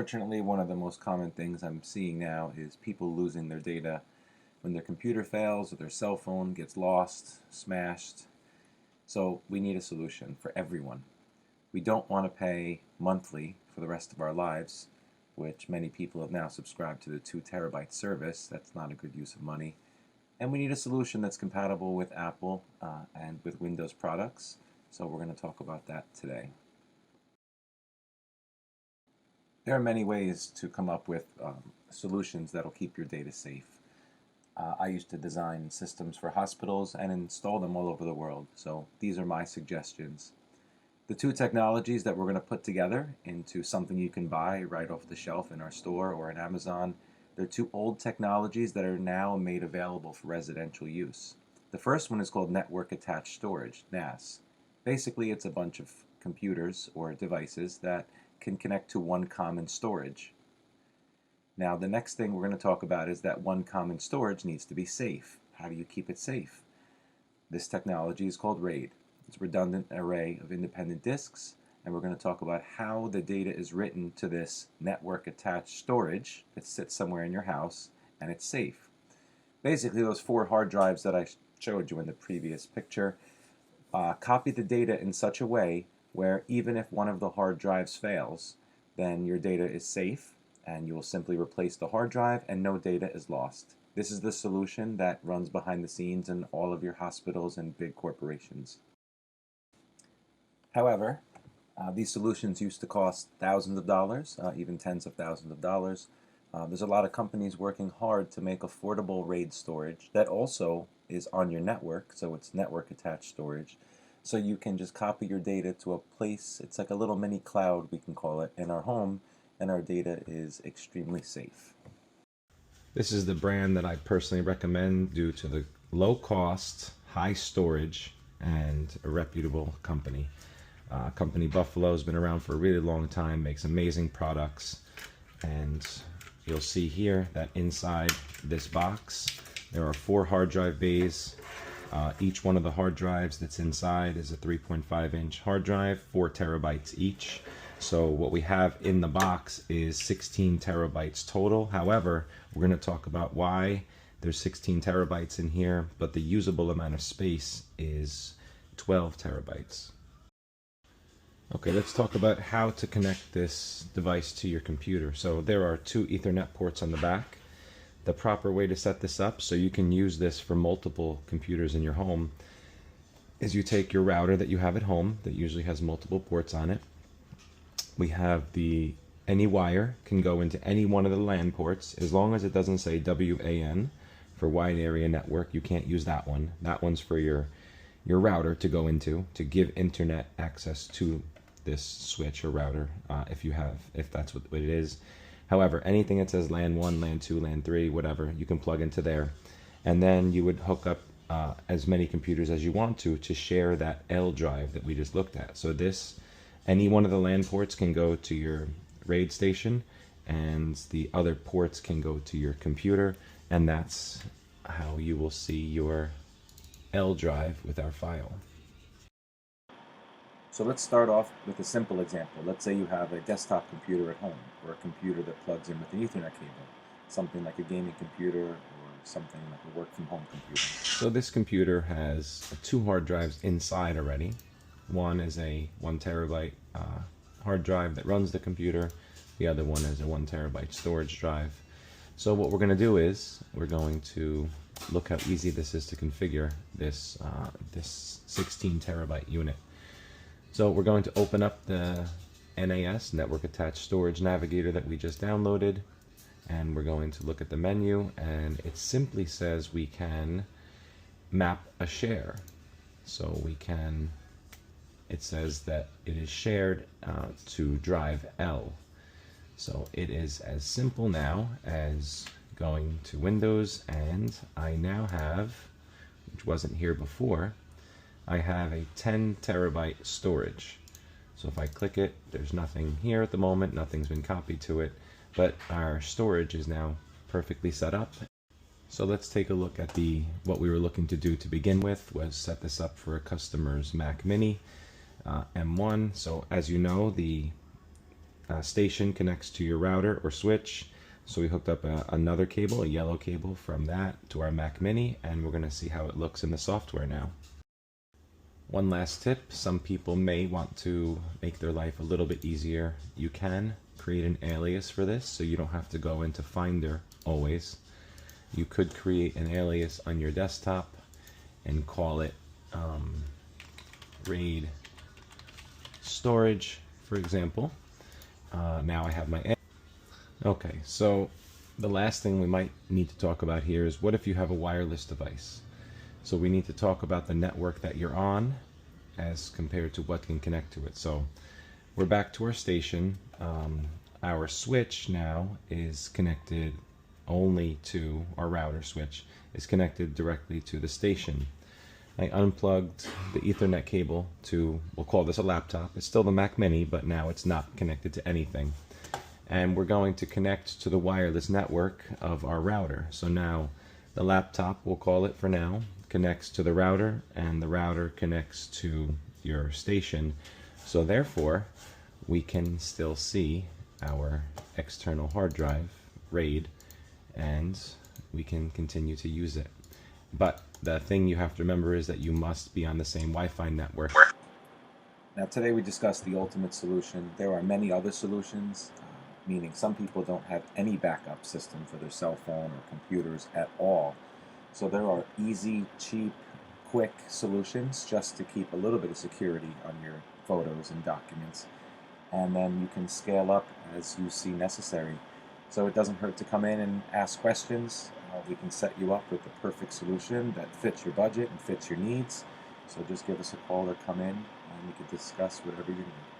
Unfortunately, one of the most common things I'm seeing now is people losing their data when their computer fails or their cell phone gets lost, smashed. So we need a solution for everyone. We don't want to pay monthly for the rest of our lives, which many people have now subscribed to the 2 terabyte service. That's not a good use of money. And we need a solution that's compatible with Apple and with Windows products. So we're going to talk about that today. There are many ways to come up with solutions that will keep your data safe. I used to design systems for hospitals and install them all over the world, so these are my suggestions. The 2 technologies that we're going to put together into something you can buy right off the shelf in our store or in Amazon, they're 2 old technologies that are now made available for residential use. The first one is called Network Attached Storage, NAS. Basically, it's a bunch of computers or devices that can connect to one common storage. Now, the next thing we're going to talk about is that one common storage needs to be safe. How do you keep it safe? This technology is called RAID. It's a redundant array of independent disks, and we're going to talk about how the data is written to this network attached storage that sits somewhere in your house, and it's safe. Basically, those 4 hard drives that I showed you in the previous picture copy the data in such a way where even if one of the hard drives fails, then your data is safe and you will simply replace the hard drive and no data is lost. This is the solution that runs behind the scenes in all of your hospitals and big corporations. However, these solutions used to cost thousands of dollars, even tens of thousands of dollars. There's a lot of companies working hard to make affordable RAID storage that also is on your network, so it's network attached storage. So you can just copy your data to a place, it's like a little mini cloud, we can call it, in our home, and our data is extremely safe. This is the brand that I personally recommend due to the low cost, high storage, and a reputable company. Company Buffalo has been around for a really long time, makes amazing products, and you'll see here that inside this box there are 4 hard drive bays. Each one of the hard drives that's inside is a 3.5-inch hard drive, 4 terabytes each. So what we have in the box is 16 terabytes total. However, we're going to talk about why there's 16 terabytes in here, but the usable amount of space is 12 terabytes. Okay, let's talk about how to connect this device to your computer. So there are 2 Ethernet ports on the back. The proper way to set this up so you can use this for multiple computers in your home is you take your router that you have at home that usually has multiple ports on it. We have any wire can go into any one of the LAN ports as long as it doesn't say WAN for wide area network. You can't use that one. That one's for your router to go into to give internet access to this switch or router if that's what it is. However, anything that says LAN 1, LAN 2, LAN 3, whatever, you can plug into there. And then you would hook up as many computers as you want to share that L drive that we just looked at. So any one of the LAN ports can go to your RAID station, and the other ports can go to your computer, and that's how you will see your L drive with our file. So let's start off with a simple example. Let's say you have a desktop computer at home, or a computer that plugs in with an Ethernet cable, something like a gaming computer or something like a work-from-home computer. So this computer has 2 hard drives inside already. One is a 1 terabyte hard drive that runs the computer. The other one is a 1 terabyte storage drive. So what we're going to do is we're going to look how easy this is to configure this 16 terabyte unit. So we're going to open up the NAS, Network Attached Storage Navigator, that we just downloaded, and we're going to look at the menu, and it simply says we can map a share. So it says that it is shared to drive L. So it is as simple now as going to Windows, and I now have, which wasn't here before, I have a 10 terabyte storage. So if I click it, there's nothing here at the moment, nothing's been copied to it, but our storage is now perfectly set up. So let's take a look at what we were looking to do to begin with, was set this up for a customer's Mac Mini M1. So as you know, the station connects to your router or switch. So we hooked up another cable, a yellow cable, from that to our Mac Mini, and we're going to see how it looks in the software now. One last tip, some people may want to make their life a little bit easier. You can create an alias for this, so you don't have to go into Finder always. You could create an alias on your desktop and call it RAID storage, for example. Now I have my... Okay, so the last thing we might need to talk about here is what if you have a wireless device? So we need to talk about the network that you're on as compared to what can connect to it. So we're back to our station. Our switch now is connected only to our router switch, is connected directly to the station. I unplugged the Ethernet cable to, we'll call this a laptop. It's still the Mac Mini, but now it's not connected to anything. And we're going to connect to the wireless network of our router. So now the laptop, we'll call it for now, connects to the router, and the router connects to your station. So therefore, we can still see our external hard drive, RAID, and we can continue to use it. But the thing you have to remember is that you must be on the same Wi-Fi network. Now today we discussed the ultimate solution. There are many other solutions, meaning some people don't have any backup system for their cell phone or computers at all. So there are easy, cheap, quick solutions just to keep a little bit of security on your photos and documents. And then you can scale up as you see necessary. So it doesn't hurt to come in and ask questions. We can set you up with the perfect solution that fits your budget and fits your needs. So just give us a call or come in and we can discuss whatever you need.